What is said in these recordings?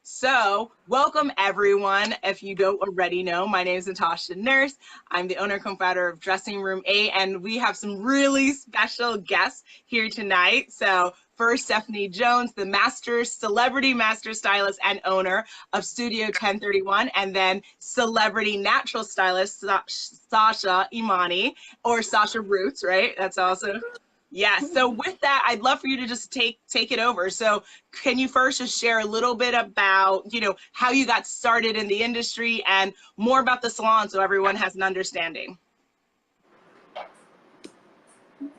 So, welcome everyone. If you don't already know, my name is Natasha Nurse. I'm the owner and co-founder of Dressing Room 8, and we have some really special guests here tonight. So, first, Stephanie Jones, the celebrity master stylist and owner of StudioTen31, and then celebrity natural stylist Sasha Imani, or Sasha Roots, right? That's also. Yes. So with that, I'd love for you to just take it over. So can you first just share a little bit about, how you got started in the industry and more about the salon so everyone has an understanding? You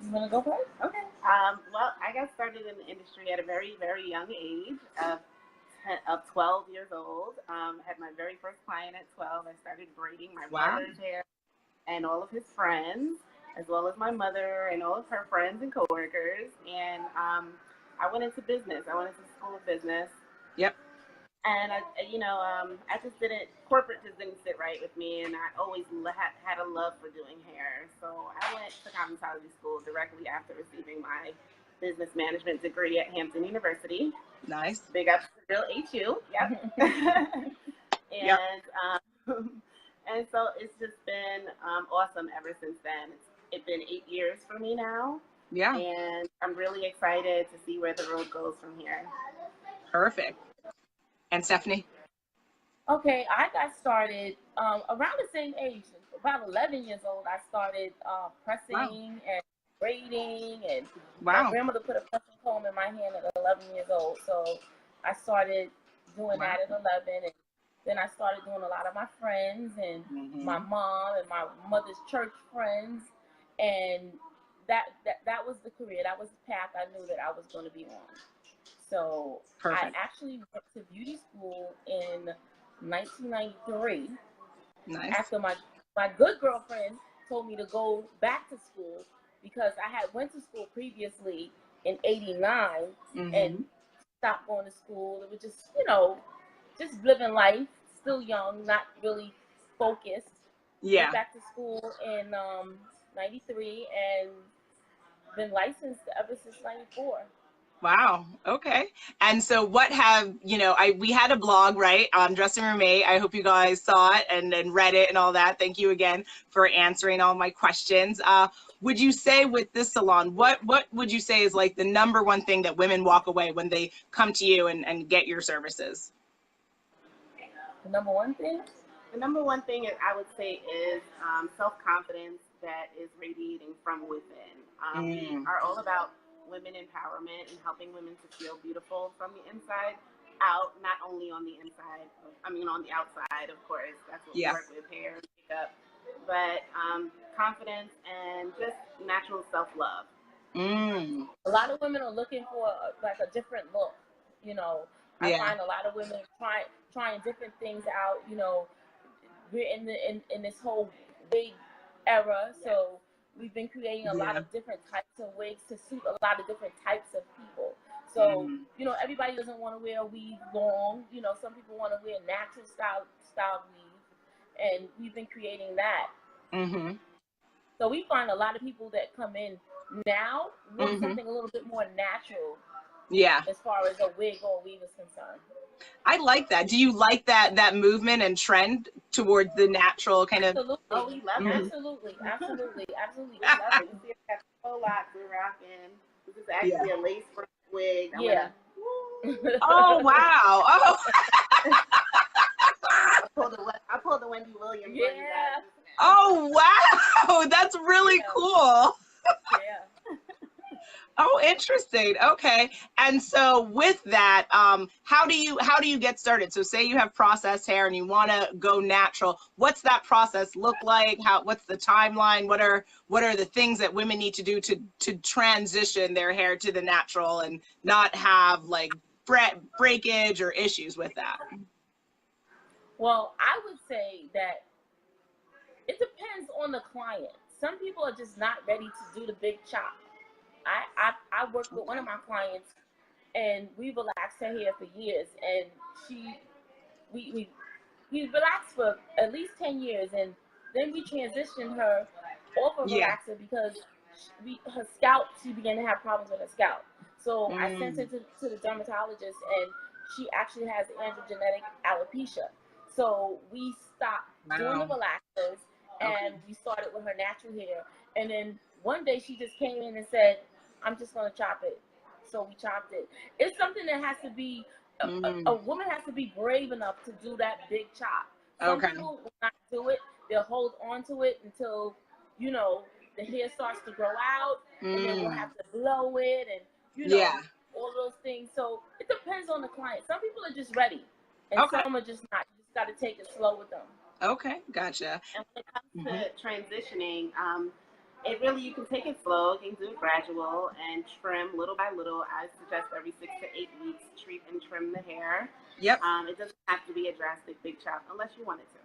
want to go first? Okay. Well, I got started in the industry at a very, very young age of 12 years old. Had my very first client at 12. I started braiding my brother's hair and all of his friends, as well as my mother and all of her friends and coworkers. And I went into business. I went into school of business. Yep. And I just corporate just didn't sit right with me. And I always had a love for doing hair. So I went to cosmetology school directly after receiving my business management degree at Hampton University. Nice. Big up to real HU. Yep. And so it's just been awesome ever since then. It's been 8 years for me now. Yeah. And I'm really excited to see where the road goes from here. Perfect. And Stephanie? Okay, I got started around the same age, about 11 years old. I started pressing and braiding, and my grandmother put a pressing comb in my hand at 11 years old. So I started doing that at 11, and then I started doing a lot of my friends and my mom and my mother's church friends, and that was the career, that was the path I knew that I was going to be on. So I actually went to beauty school in 1993. Nice. After my good girlfriend told me to go back to school because I had went to school previously in 89 and stopped going to school. It was just, just living life, still young, not really focused. Yeah. Went back to school in 93 and been licensed ever since 94. Wow. Okay. And so what have, we had a blog, right, on Dressing Room 8. I hope you guys saw it and read it and all that. Thank you again for answering all my questions. Would you say with this salon, what would you say is like the #1 thing that women walk away when they come to you and get your services? The #1 thing? The #1 thing I would say is self-confidence that is radiating from within. We are all about women empowerment and helping women to feel beautiful from the inside out, not only on the inside, on the outside, of course. That's what we work with, hair, makeup, but confidence and just natural self-love. A lot of women are looking for like a different look, I find a lot of women trying different things out. We're in this whole wig era, so we've been creating a lot of different types of wigs to suit a lot of different types of people. So, everybody doesn't want to wear a weave long. Some people want to wear natural style weave, and we've been creating that. So we find a lot of people that come in now want something a little bit more natural. Yeah. As far as a wig or weave is concerned. I like that. Do you like that movement and trend towards the natural kind of? Absolutely. Oh, we love it. Absolutely. We love it. You see, I got a whole lot we're rocking. This is actually a lace front wig. Oh wow! Oh. I pulled the Wendy Williams. Yeah. Oh wow, that's really cool. Yeah. Oh, interesting. Okay. And so with that, how do you get started? So say you have processed hair and you want to go natural. What's that process look like? What's the timeline? What are the things that women need to do to transition their hair to the natural and not have like breakage or issues with that? Well, I would say that it depends on the client. Some people are just not ready to do the big chop. I worked with one of my clients, and we relaxed her hair for years, and we relaxed for at least 10 years, and then we transitioned her off of relaxer because her scalp, she began to have problems with her scalp. So I sent her to the dermatologist, and she actually has androgenetic alopecia. So we stopped doing the relaxers, and we started with her natural hair. And then one day she just came in and said, I'm just going to chop it. So we chopped it. It's something that has to be, a woman has to be brave enough to do that big chop. Some people will not do it. They'll hold on to it until, you know, the hair starts to grow out, and then we'll have to blow it, and, you know, all those things. So it depends on the client. Some people are just ready, and some are just not. You just got to take it slow with them. Okay, gotcha. And when it comes to transitioning, it really, you can take it slow, you can do it gradual and trim little by little. I suggest every 6 to 8 weeks, treat and trim the hair. Yep. It doesn't have to be a drastic big chop unless you want it to.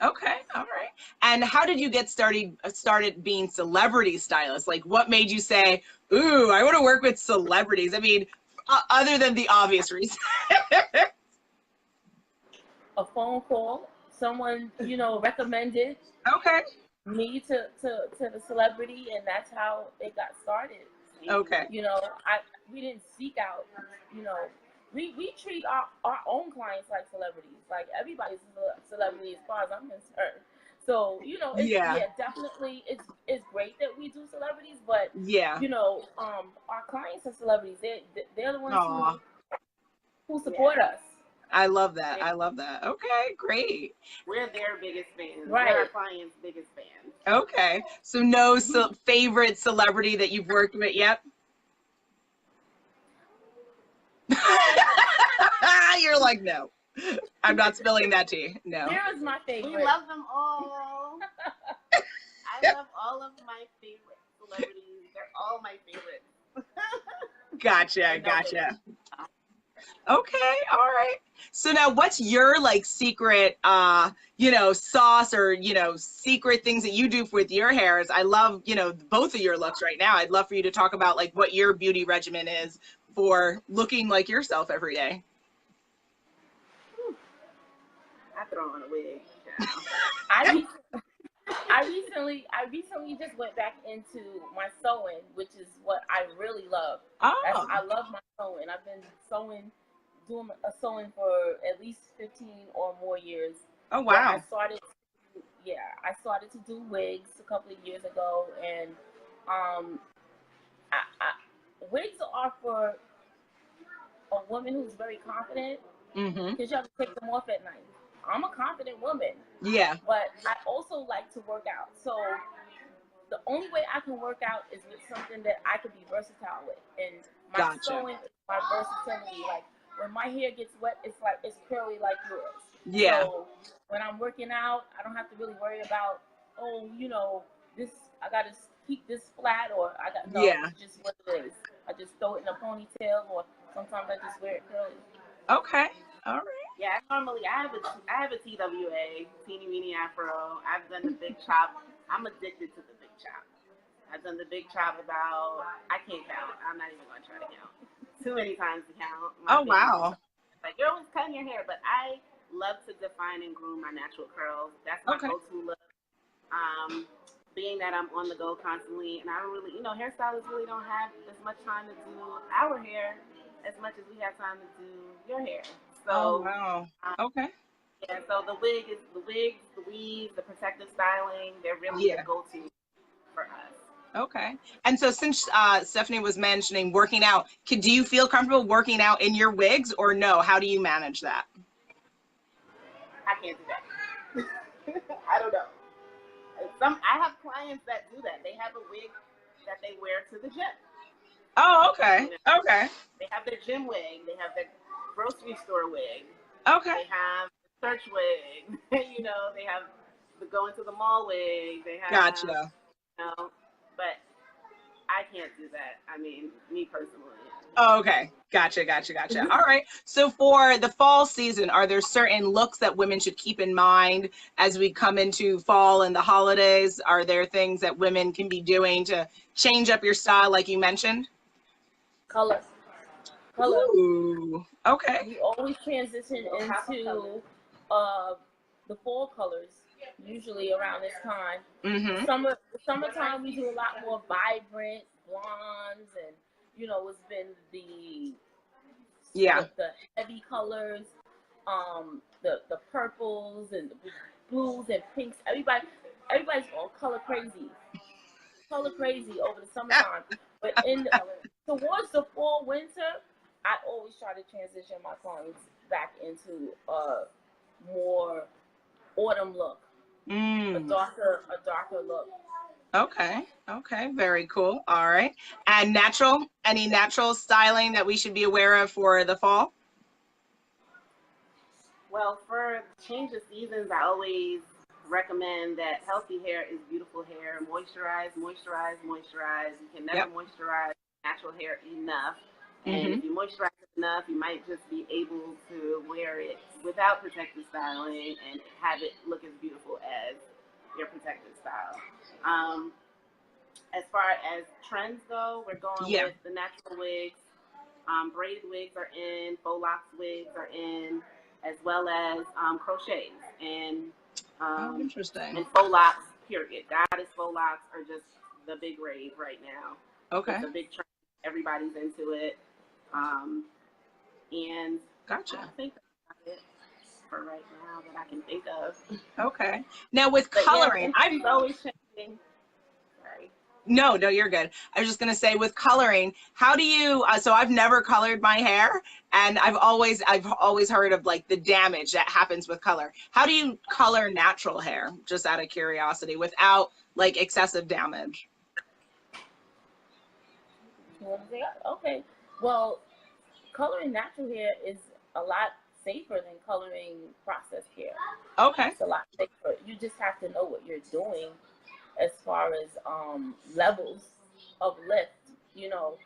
Okay, all right. And how did you get started being celebrity stylist? Like, what made you say, ooh, I want to work with celebrities? I mean, other than the obvious reason. A phone call, someone, you know, recommended me to the celebrity, and that's how it got started. Okay. You know, we didn't seek out, you know, we treat our own clients like celebrities. Like, everybody's a celebrity as far as I'm concerned. So, you know, it's, definitely it's great that we do celebrities, but you know, our clients are celebrities. They're the ones who support us. I love that. I love that. Okay, great. We're their biggest fans. Right. We're our clients' biggest fans. Okay. So no favorite celebrity that you've worked with yet? You're like, no. I'm not spilling that tea. No. There is my favorite. We love them all. I love all of my favorite celebrities. They're all my favorites. Gotcha. Okay, all right. So now what's your like secret you know, sauce or, you know, secret things that you do with your hairs? I love, you know, both of your looks right now. I'd love for you to talk about like what your beauty regimen is for looking like yourself every day. I throw on a wig. I recently just went back into my sewing, which is what I really love. I love my sewing. I've been doing a sewing for at least 15 or more years. Oh wow! I started to do wigs a couple of years ago, and wigs are for a woman who's very confident, because you have to take them off at night. I'm a confident woman. Yeah. But I also like to work out. So the only way I can work out is with something that I can be versatile with. And my sewing is my versatility. Like, when my hair gets wet, it's curly like yours. Yeah. So when I'm working out, I don't have to really worry about, oh, you know, I got to keep this flat, or it's just what it is. I just throw it in a ponytail, or sometimes I just wear it curly. Okay. All right. Yeah, I have a TWA, teeny weeny afro. I've done the big chop. I'm addicted to the big chop. I've done the big chop about, I can't count. I'm not even going to try to count. Too many times to count. Wow. Like, you're always cutting your hair, but I love to define and groom my natural curls. That's my go-to look. Being that I'm on the go constantly, and I don't really, you know, hairstylists really don't have as much time to do our hair as much as we have time to do your hair. So, yeah, so the wigs, the weaves, the protective styling, they're really the go-to for us. Okay. And so since Stephanie was mentioning working out, do you feel comfortable working out in your wigs, or no? How do you manage that? I can't do that. I don't know. I have clients that do that. They have a wig that they wear to the gym. Oh, okay. You know, okay. They have their gym wig. They have their grocery store wig. Okay. They have the church wig. You know, they have the going to the mall wig. They have, gotcha. You know, but I can't do that. I mean, me personally. Oh, okay. Gotcha. All right. So for the fall season, are there certain looks that women should keep in mind as we come into fall and the holidays? Are there things that women can be doing to change up your style, like you mentioned? Color. Ooh. Okay. We always transition into the fall colors, usually around this time. Summertime, we do a lot more vibrant blondes, and, you know, it's been the Yeah. The heavy colors, the purples and the blues and pinks. Everybody's all color crazy over the summertime. But towards the fall, winter, I always try to transition my clients back into a more autumn look, a darker look. Okay. Okay. Very cool. All right. And any natural styling that we should be aware of for the fall? Well, for change of seasons, I always recommend that healthy hair is beautiful hair. Moisturize, moisturize, moisturize. You can never moisturize natural hair enough. And if you moisturize it enough, you might just be able to wear it without protective styling and have it look as beautiful as your protective style. As far as trends go, we're going with the natural wigs. Braided wigs are in, faux locks wigs are in, as well as crochets and interesting. And faux locks, period. Goddess faux locks are just the big rave right now. Okay. It's a big trend. Everybody's into it. And gotcha. I think that's it for right now that I can think of. Okay. Now with coloring, I'm always changing. Sorry. No, you're good. I was just going to say with coloring, how do you, so I've never colored my hair, and I've always heard of like the damage that happens with color. How do you color natural hair, just out of curiosity, without like excessive damage? Okay. Well, coloring natural hair is a lot safer than coloring processed hair. Okay. It's a lot safer. You just have to know what you're doing as far as levels of lift. You know,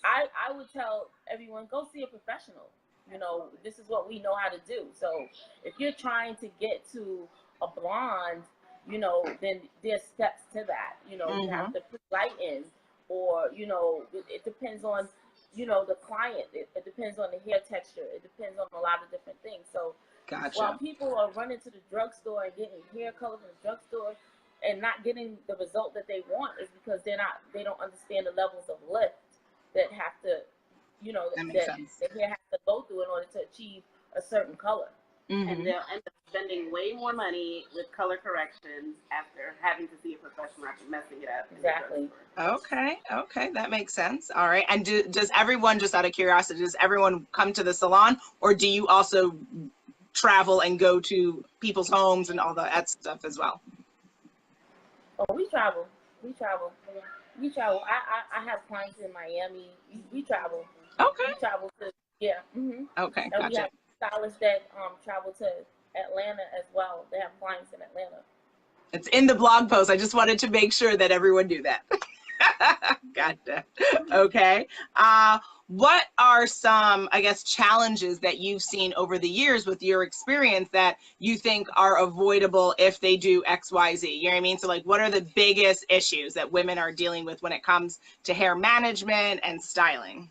I would tell everyone, go see a professional. You know, this is what we know how to do. So if you're trying to get to a blonde, you know, then there's steps to that. You know, you have to put light in, or, you know, it depends on, you know, the client. It depends on the hair texture. It depends on a lot of different things. So while people are running to the drugstore and getting hair color from the drugstore and not getting the result that they want, is because they don't understand the levels of lift that have to, you know, that the hair has to go through in order to achieve a certain color. And they'll end up spending way more money with color corrections after having to see a professional after messing it up. Exactly. Okay, that makes sense. All right. And does everyone, just out of curiosity, does everyone come to the salon, or do you also travel and go to people's homes and all that stuff as well? Oh, we travel. I have clients in Miami. We travel. Okay. We travel to, Okay, and gotcha. we have stylists that travel to Atlanta as well. They have clients in Atlanta. It's in the blog post. I just wanted to make sure that everyone knew that. Gotcha. Okay. What are some, I guess, challenges that you've seen over the years with your experience that you think are avoidable if they do X, Y, Z? You know what I mean? So like, what are the biggest issues that women are dealing with when it comes to hair management and styling?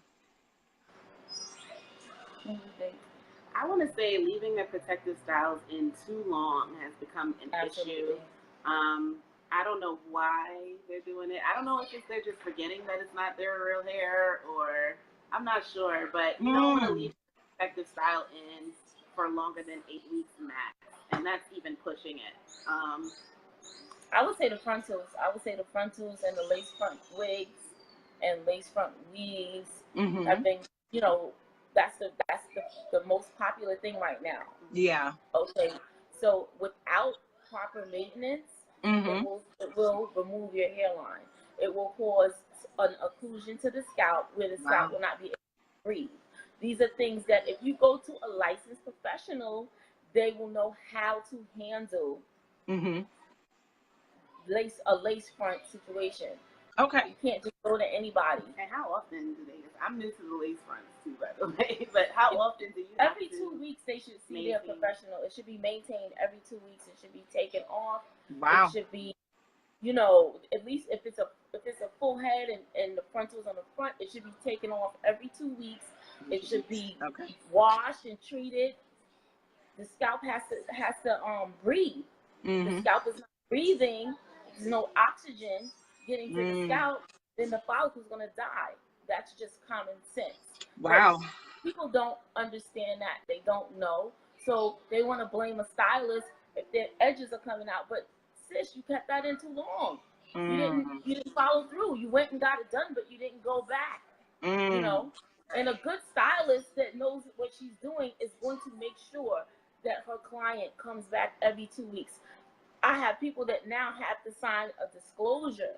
I want to say leaving their protective styles in too long has become an issue. I don't know why they're doing it. I don't know if they're just forgetting that it's not their real hair, or I'm not sure, but you don't want to leave the protective style in for longer than 8 weeks max, and that's even pushing it. I would say the frontals. And the lace front wigs and lace front weaves have been, you know, that's the most popular thing right now. Yeah. Okay. So without proper maintenance, it will remove your hairline. It will cause an occlusion to the scalp where the scalp will not be able to breathe. These are things that if you go to a licensed professional, they will know how to handle a lace front situation. Okay. You can't just go to anybody. And how often do they? I'm new to the lace fronts too, by the way. But how often do you? Every 2 weeks they should see their professional. It should be maintained every 2 weeks. It should be taken off. Wow. It should be, you know, at least if it's a full head and the frontals on the front, it should be taken off every 2 weeks. It should be washed and treated. The scalp has to breathe. The scalp is not breathing. There's no oxygen getting to the scalp. Then the follicle's gonna die. That's just common sense. Wow. people don't understand that. They don't know. So they want to blame a stylist if their edges are coming out. But sis, you kept that in too long. You didn't follow through. You went and got it done, but you didn't go back. You know? And a good stylist that knows what she's doing is going to make sure that her client comes back every 2 weeks. I have people that now have to sign a disclosure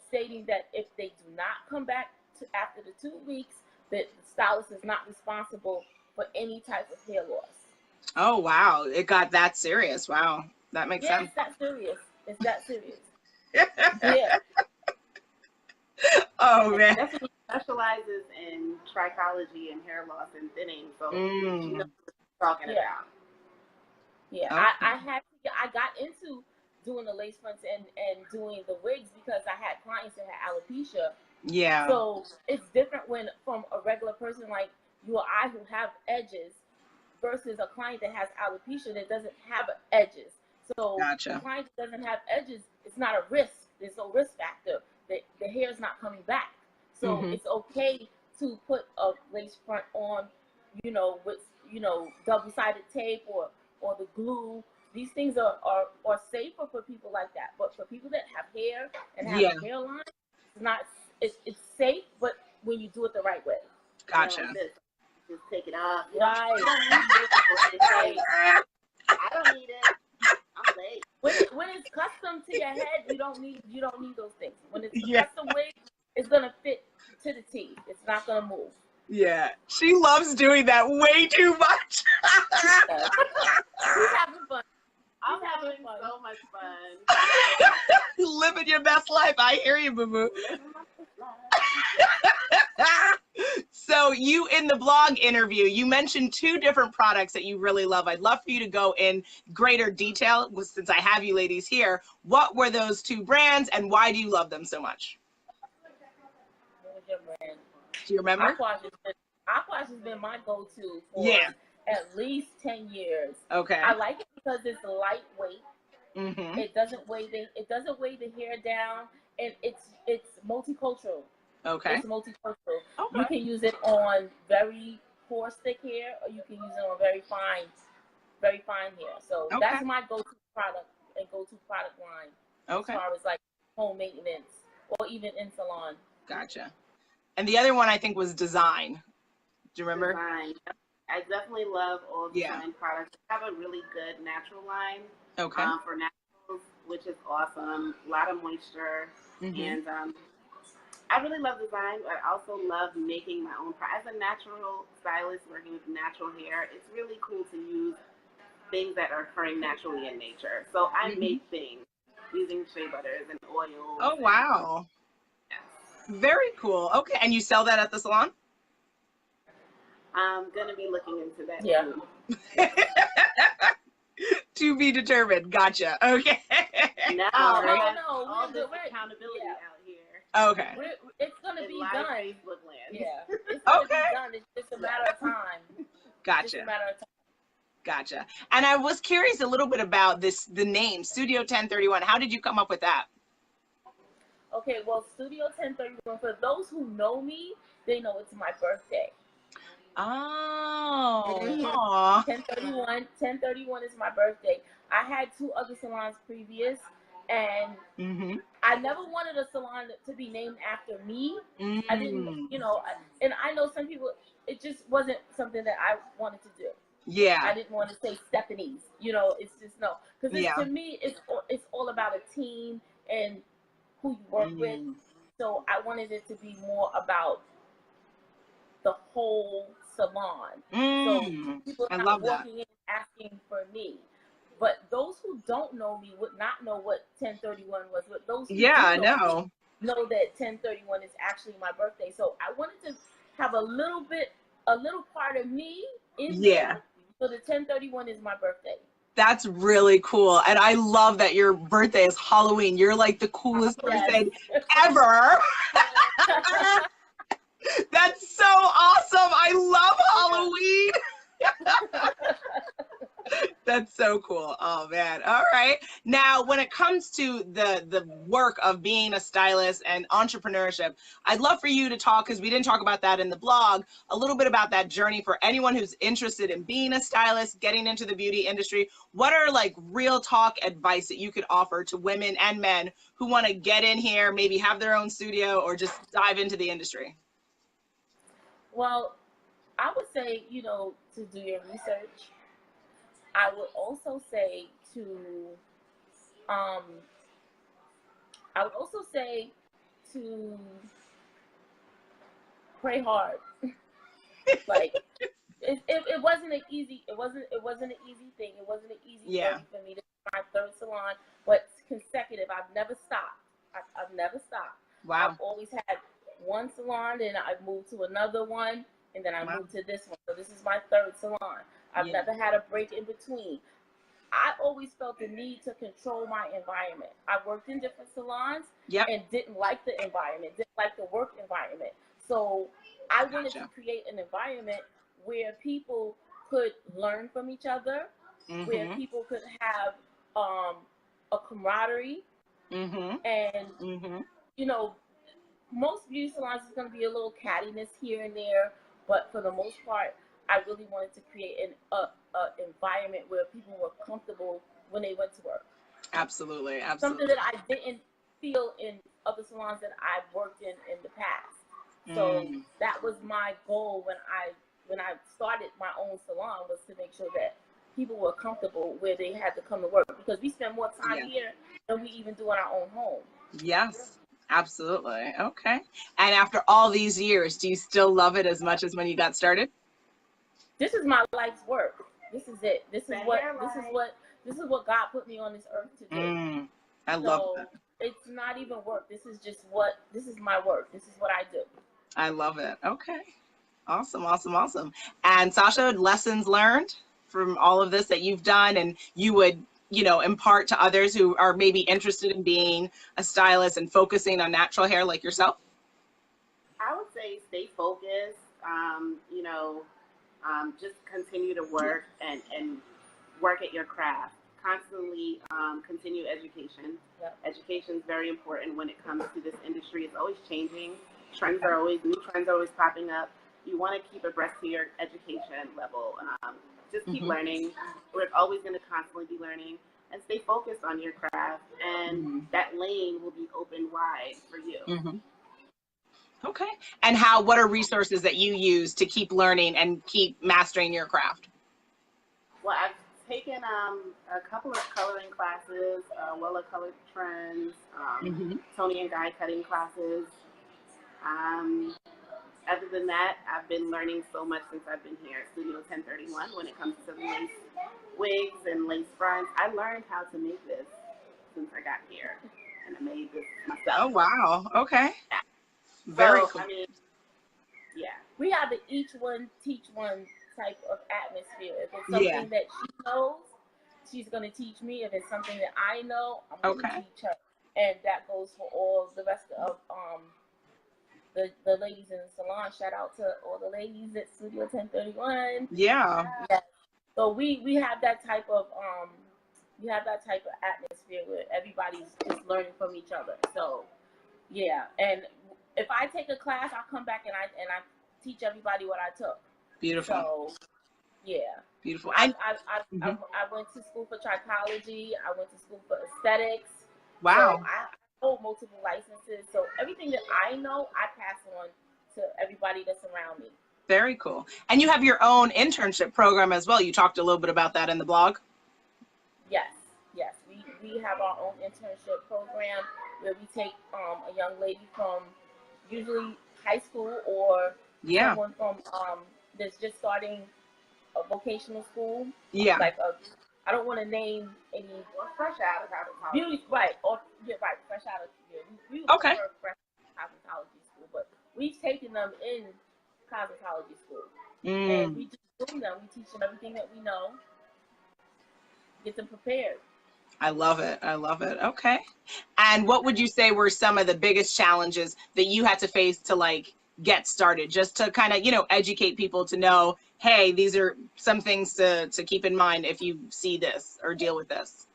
stating that if they do not come back after the 2 weeks, that the stylist is not responsible for any type of hair loss. Oh, wow. It got that serious. Wow. That makes sense. It's that serious. It's that serious. Yeah. Oh, man. Definitely specializes in trichology and hair loss and thinning, so she knows what she's talking about. Yeah, okay. I got into doing the lace fronts and doing the wigs because I had clients that had alopecia. Yeah. So it's different when from a regular person like you or I who have edges versus a client that has alopecia that doesn't have edges. So the client that doesn't have edges, it's not a risk. There's no risk factor. The hair is not coming back. So it's okay to put a lace front on, you know, with, you know, double-sided tape or the glue. These things are safer for people like that. But for people that have hair and have a hairline, it's not. It's safe, but when you do it the right way. Gotcha. Just take it off. Right. I don't need it. I'm late. When it's custom to your head, you don't need those things. When it's a custom wig, it's gonna fit to the T. It's not gonna move. Yeah, she loves doing that way too much. She's having fun. I'm having so much fun. Living your best life. I hear you, boo-boo. So you, in the blog interview, you mentioned 2 different products that you really love. I'd love for you to go in greater detail, since I have you ladies here. What were those 2 brands and why do you love them so much? What was your brand? Do you remember? Aquash has been my go-to for at least 10 years. Okay. I like it because it's lightweight. It doesn't weigh the hair down, and it's multicultural. Okay. It's multicultural. Okay. You can use it on very coarse, thick hair, or you can use it on very fine hair. So that's my go-to product and go-to product line. Okay. As far as like home maintenance or even in salon. Gotcha. And the other one I think was design. Do you remember? Design. I definitely love all design products. I have a really good natural line. Okay. For naturals, which is awesome. A lot of moisture, and I really love design, but I also love making my own. As a natural stylist working with natural hair, it's really cool to use things that are occurring naturally in nature. So I make things using shea butters and oils. Oh, wow. Very cool. Okay, and you sell that at the salon? I'm going to be looking into that. Yeah. To be determined. Gotcha. Okay. No. All this accountability out here. Okay. It's going to be done. Facebook land. Yeah. It's going to be done. It's just a matter of time. Gotcha. It's just a matter of time. Gotcha. And I was curious a little bit about the name, StudioTen31. How did you come up with that? Okay, well, StudioTen31, for those who know me, they know it's my birthday. Oh. 1031 is my birthday. I had 2 other salons previous, and I never wanted a salon to be named after me. I didn't, you know, and I know some people, it just wasn't something that I wanted to do. Yeah. I didn't want to say Stephanie's, you know, it's just no. Because to me, it's all about a team and who you work with. So I wanted it to be more about the whole salon. So people are not walking in asking for me. But those who don't know me would not know what 1031 was. But those who know that 1031 is actually my birthday. So I wanted to have a little part of me in there. So the 1031 is my birthday. That's really cool. And I love that your birthday is Halloween. You're like the coolest person ever. That's so awesome. I love Halloween. That's so cool. Oh man. All right. Now, when it comes to the work of being a stylist and entrepreneurship, I'd love for you to talk, because we didn't talk about that in the blog, a little bit about that journey for anyone who's interested in being a stylist, getting into the beauty industry. What are like real talk advice that you could offer to women and men who want to get in here, maybe have their own studio or just dive into the industry? Well, I would say, you know, to do your research. I would also say to, I would also say to pray hard. Like it wasn't an easy, it wasn't an easy thing. It wasn't an easy journey for me. This is my third salon, but consecutive. I've never stopped. I've never stopped. Wow. I've always had one salon, and I moved to another one, and then I moved to this one. So this is my third salon. I've never had a break in between. I always felt the need to control my environment. I worked in different salons and didn't like the environment, didn't like the work environment. So I wanted to create an environment where people could learn from each other, where people could have a camaraderie, and you know, most beauty salons is going to be a little cattiness here and there, but for the most part, I really wanted to create an environment where people were comfortable when they went to work. Absolutely, absolutely. Something that I didn't feel in other salons that I've worked in the past. So that was my goal when I started my own salon, was to make sure that people were comfortable where they had to come to work, because we spend more time here than we even do in our own home. Yes. Absolutely. Okay. And after all these years, do you still love it as much as when you got started? This is my life's work. This is it. This is what God put me on this earth to do. I love that. It's not even work. This is my work. This is what I do. I love it. Okay. Awesome, awesome, awesome. And Sasha, lessons learned from all of this that you've done and you would, you know, impart to others who are maybe interested in being a stylist and focusing on natural hair like yourself? I would say stay focused, you know, just continue to work and work at your craft. Constantly continue education. Education is very important when it comes to this industry. It's always changing. New trends are always popping up. You want to keep abreast to your education level. Just keep learning. We're always going to constantly be learning, and stay focused on your craft, and that lane will be open wide for you. Okay. And what are resources that you use to keep learning and keep mastering your craft? Well, I've taken a couple of coloring classes, Wella Color Trends, Tony and Guy cutting classes. Other than that, I've been learning so much since I've been here at StudioTen31 when it comes to lace wigs and lace fronts. I learned how to make this since I got here, and I made this myself. Oh, wow. Okay. Yeah. Very cool. I mean, we have the each one teach one type of atmosphere. If it's something that she knows, she's going to teach me. If it's something that I know, I'm going to teach her. And that goes for all the rest of the ladies in the salon. Shout out to all the ladies at StudioTen31. Yeah. So we have that type of atmosphere where everybody's just learning from each other. So and if I take a class, I'll come back and I teach everybody what I took. Beautiful. So beautiful. I went to school for trichology. I went to school for aesthetics. Wow. So I hold multiple licenses. So everything that I know, I pass on to everybody that's around me. Very cool. And you have your own internship program as well. You talked a little bit about that in the blog. Yes. We have our own internship program where we take a young lady from usually high school or someone from that's just starting a vocational school. Like I don't want to name any. Or fresh out of cosmetology. Beauty, right? Fresh out of we fresh out of cosmetology school, but we've taken them in cosmetology school, and we just groom them. We teach them everything that we know. Get them prepared. I love it. I love it. Okay. And what would you say were some of the biggest challenges that you had to face to like get started, just to kind of, you know, educate people to know, hey, these are some things to keep in mind if you see this or deal with this?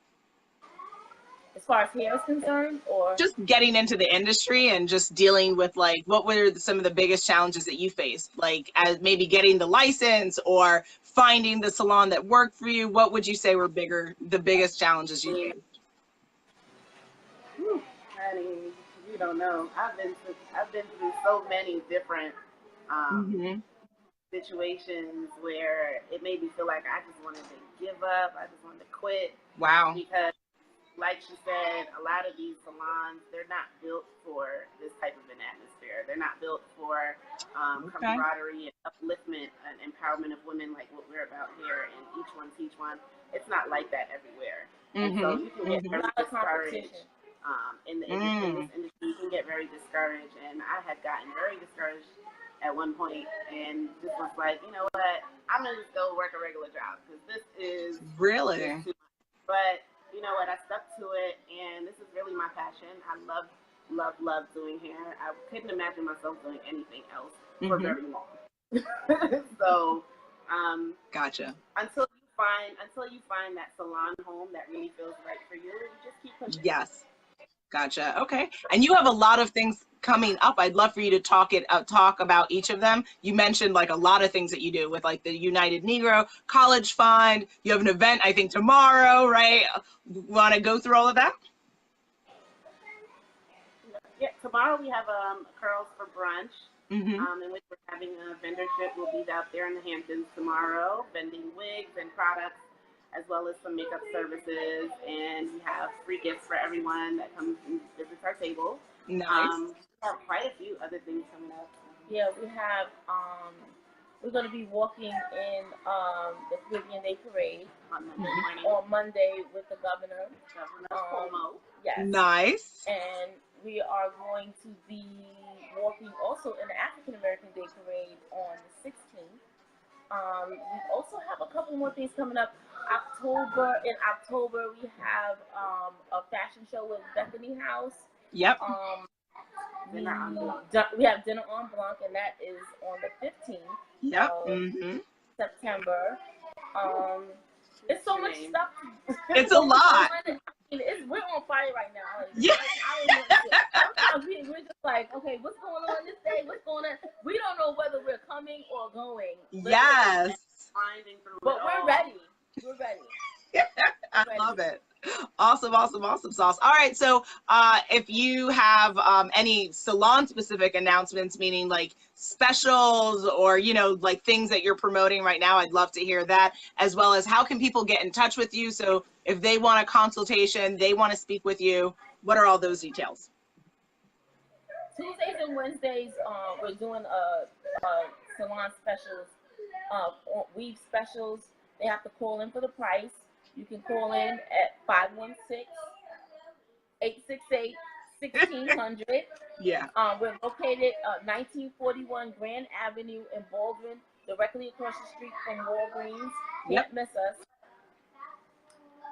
As far as hair is concerned, or just getting into the industry and just dealing with, like, what were some of the biggest challenges that you faced, like as maybe getting the license or finding the salon that worked for you? What would you say were the biggest challenges you faced? Honey, you don't know. I've been through so many different situations where it made me feel like I just wanted to give up. I just wanted to quit. Wow. Because, like she said, a lot of these salons, they're not built for this type of an atmosphere. They're not built for camaraderie and upliftment and empowerment of women like what we're about here, and each one teach one. It's not like that everywhere. And so you can get very discouraged in this industry. You can get very discouraged, and I had gotten very discouraged at one point and just was like, you know what, I'm going to just go work a regular job because this is really. But you know what? I stuck to it, and this is really my passion. I love doing hair. I couldn't imagine myself doing anything else for very long. So, gotcha. Until you find that salon home that really feels right for you, you just keep pushing. Yes. Gotcha. Okay. And you have a lot of things coming up. I'd love for you to talk about each of them. You mentioned like a lot of things that you do with like the United Negro College Fund. You have an event, I think, tomorrow, right? Want to go through all of that? Yeah, tomorrow we have Curls for Brunch, in which we're having a vendorship. We'll be out there in the Hamptons tomorrow, vending wigs and products, as well as some makeup services, and we have free gifts for everyone that comes and visits our table. Nice. We have quite a few other things coming up. Yeah, we have, we're going to be walking in the Caribbean Day Parade on Monday with the governor. Cuomo. Yes. Nice. And we are going to be walking also in the African American Day Parade on the 16th. We also have a couple more things coming up. In October, we have a fashion show with Bethany House. Yep. We have Dinner on Blanc, and that is on the 15th. Yep. September. It's so much stuff. It's a lot. We're on fire right now. Yeah. Sometimes we're just like, okay, what's going on this day? What's going on? We don't know whether we're coming or going. Yes. But we're ready. We're ready. I love it. Awesome, awesome, awesome, Sauce. All right, so if you have any salon-specific announcements, meaning like specials or, you know, like things that you're promoting right now, I'd love to hear that, as well as how can people get in touch with you? So if they want a consultation, they want to speak with you, what are all those details? Tuesdays and Wednesdays, we're doing salon specials, weave specials. They have to call in for the price. You can call in at 516-868-1600. Yeah. We're located 1941 Grand Avenue in Baldwin, directly across the street from Walgreens. Can't miss us.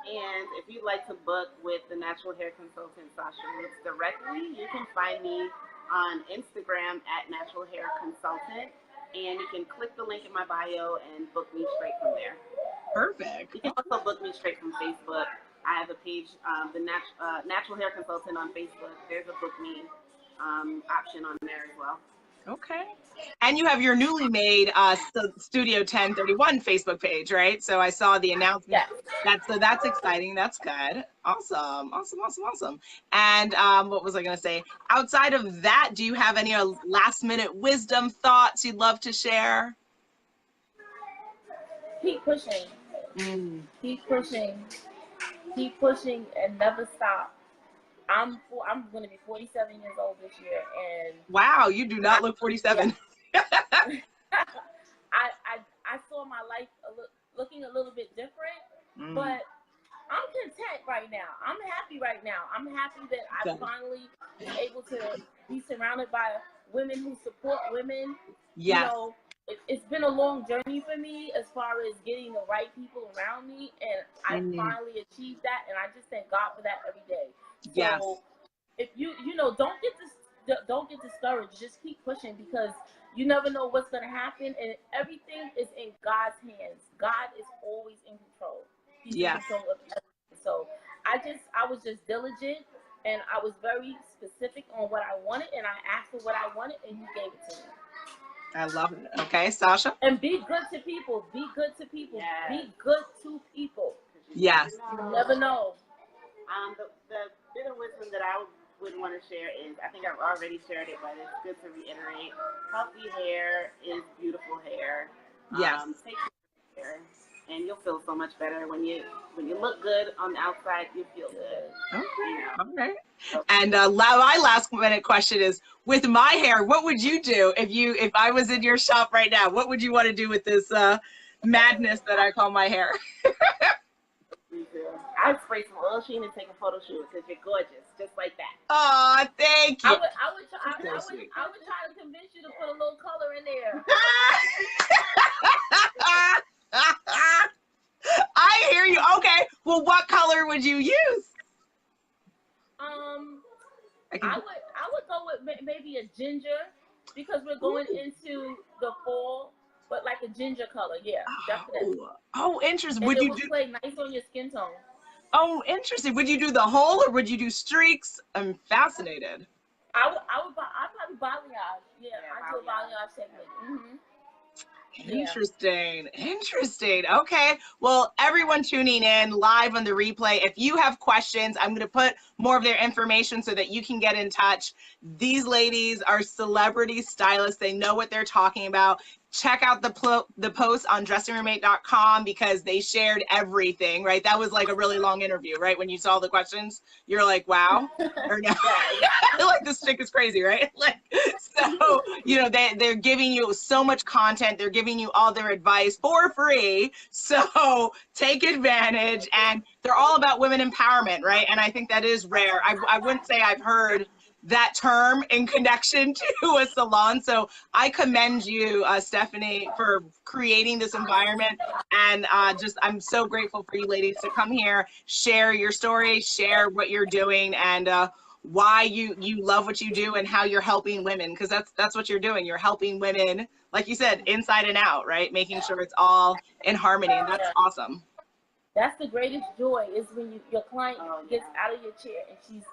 And if you'd like to book with the natural hair consultant Sasha Roots directly, you can find me on Instagram at Natural Hair Consultant, and you can click the link in my bio and book me straight from there. Perfect. You can also book me straight from Facebook. I have a page, the Natural Hair Consultant on Facebook. There's a book me option on there as well. Okay. And you have your newly made StudioTen31 Facebook page, right? So I saw the announcement. Yeah. That's exciting. That's good. Awesome. Awesome, awesome, awesome. And what was I going to say? Outside of that, do you have any last minute wisdom thoughts you'd love to share? Keep pushing. Keep pushing. Keep pushing and never stop. I'm going to be 47 years old this year, and wow, you do not look 47. Yeah. I saw my life looking a little bit different, but I'm content right now. I'm happy right now. I'm happy that I finally been able to be surrounded by women who support women. Yes. You know, it's been a long journey for me as far as getting the right people around me, and I finally achieved that, and I just thank God for that every day. So yes. if you know, don't get this don't get discouraged. Just keep pushing, because you never know what's going to happen, and everything is in God's hands. God is always in control. He's in control of everything. So I was just diligent, and I was very specific on what I wanted, and I asked for what I wanted, and he gave it to me. I love it. Okay, Sasha? And be good to people. Be good to people. Yes. Be good to people. Yes. You never know. The bit of wisdom that I would want to share is, I think I've already shared it, but it's good to reiterate. Healthy hair is beautiful hair. Yes. Take care of hair, and you'll feel so much better when you look good on the outside. You feel good. Okay. You know. All right. And my last minute question is, with my hair, what would you do if I was in your shop right now? What would you want to do with this madness that I call my hair? I'd spray some oil sheen and take a photo shoot, because you're gorgeous, just like that. Oh, thank you. I would try to convince you to put a little color in there. I hear you. Okay. Well, what color would you use? I would go with maybe a ginger, because we're going into the fall, but like a ginger color. Yeah, definitely. Oh, interesting. And it would play nice on your skin tone. Oh, interesting. Would you do the whole, or would you do streaks? I'm fascinated. I'd probably balayage. Yeah, I do a balayage technique. Interesting. Interesting. Okay. Well, everyone tuning in live on the replay, if you have questions, I'm going to put more of their information so that you can get in touch. These ladies are celebrity stylists. They know what they're talking about. Check out the post on dressingroom8.com, because they shared everything, right? That was like a really long interview, right? When you saw the questions, you're like, wow. Or no. Like, this chick is crazy, right? Like, so, you know, they're giving you so much content. They're giving you all their advice for free. So take advantage. And they're all about women empowerment, right? And I think that is rare. I wouldn't say I've heard that term in connection to a salon. So I commend you, Stephanie, for creating this environment. And I'm so grateful for you ladies to come here, share your story, share what you're doing, and why you love what you do and how you're helping women, because that's what you're doing. You're helping women, like you said, inside and out, right? Making sure it's all in harmony. And that's awesome. That's the greatest joy, is when your client gets out of your chair and she's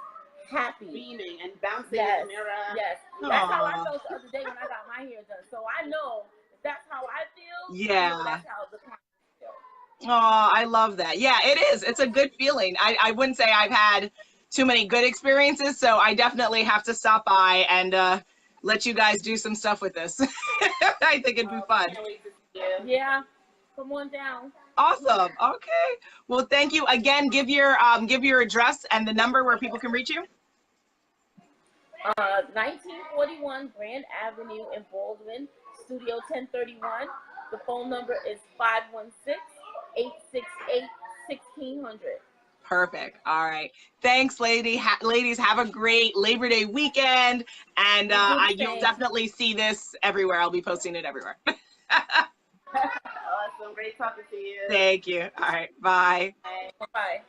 happy, beaming and bouncing in the mirror. Yes, that's how I felt the other day when I got my hair done. So I know if that's how I feel. Yeah, that's how the client feels. Oh, I love that. Yeah, it is. It's a good feeling. I wouldn't say I've had too many good experiences, so I definitely have to stop by and let you guys do some stuff with this. I think it'd be fun. Yeah, come on down. Awesome. Okay. Well, thank you again. Give your address and the number where people can reach you. 1941 Grand Avenue in Baldwin, StudioTen31. The phone number is 516-868-1600. Perfect. All right. Thanks, ladies. Have a great Labor Day weekend. And you'll definitely see this everywhere. I'll be posting it everywhere. Awesome. Great talking to you. Thank you. All right. Bye. Bye.